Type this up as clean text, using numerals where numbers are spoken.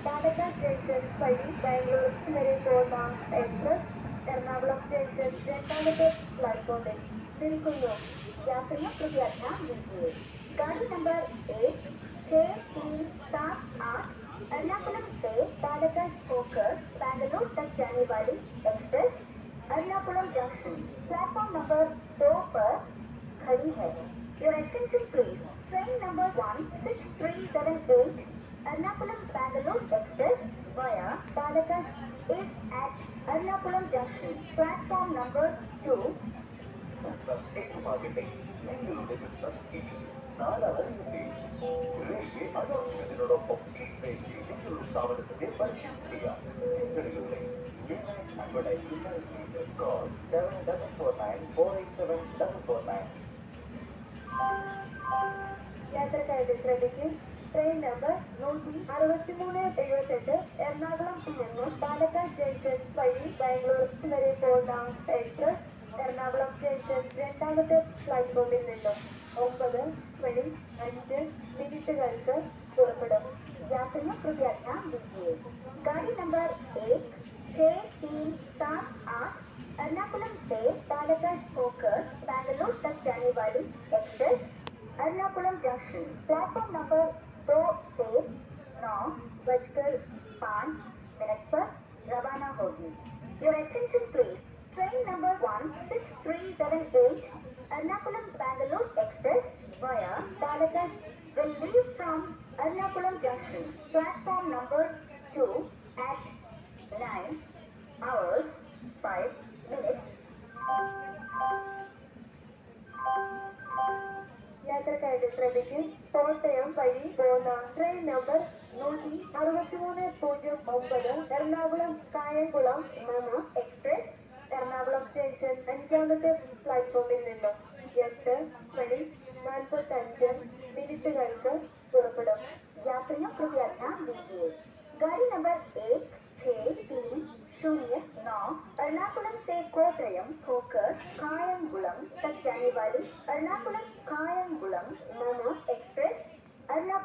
Palakkad station വഴി ബാംഗ്ലൂർ വരെ പോകുന്ന എക്സ്പ്രസ് എറണാകുളം സ്റ്റേഷൻ രണ്ടാമത്തെ प्लेटफॉर्म निल्कुन्नु यात्रियों कृपया ध्यान दीजिए। गाड़ी नंबर 16378 एर्नाकुलम से पालक्काड होकर बैंगलोर तक जाने वाली express Ernakulam junction platform number 2 पर खड़ी है। Your attention please. Train number 16378 Ernakulam Bangalore Express via Palakkad is at Ernakulam Junction, platform number 2. Railway അനൗൺസ്മെന്റിനോടൊപ്പം ഈ സ്റ്റേഷനിൽ നിങ്ങളുടെ സ്ഥാപനത്തിന്റെ പരിശീലനം ചെയ്യാം. തിരക്കുകളിലൂടെ അഡ്വർടൈസ്മെന്റ് കോൾ 7449487449. യാത്രക്കാരുടെ ശ്രദ്ധയ്ക്ക് ട്രെയിൻ നമ്പർ 16378 എറണാകുളം നിന്ന് പാലക്കാട് ജംഗ്ഷൻ വഴി ബാംഗ്ലൂർ വരെ പോകുന്ന എക്സ്പ്രസ് എറണാകുളം സ്റ്റേഷൻ രണ്ടാമത്തെ പ്ലാറ്റ്ഫോമിൽ നിന്നും 9:05 പുറപ്പെടും। यात्रियों कृपया ध्यान दीजिए। गाड़ी नंबर 16378 एर्नाकुलम से पालक्काड होकर बैंगलोर तक जाने वाली express Ernakulam junction platform number 2 से 9:05 पर रवाना होगी। Your attention please. Train number 16378 Ernakulam Bangalore Express via Palakkad will leave from Ernakulam Junction, platform number 2 at 9:05. യാത്രക്കാരുടെ ശ്രദ്ധയ്ക്ക് കോട്ടയം വഴി പോകുന്ന train number 16309 Ernakulam Kayamkulam express Ernakulam station അഞ്ചാമത്തെ പ്ലാറ്റ്ഫോമിൽ നിന്നും 8:45 പുറപ്പെടും। यात्रियों कृपया ध्यान दीजिए। गाड़ी नंबर 16309 एर्नाकुलम से कोट्टयम होकर कायंगुलम तक जाने वाली एर्नाकुलम कायंगुलम एक्सप्रेस एर्नाकुलम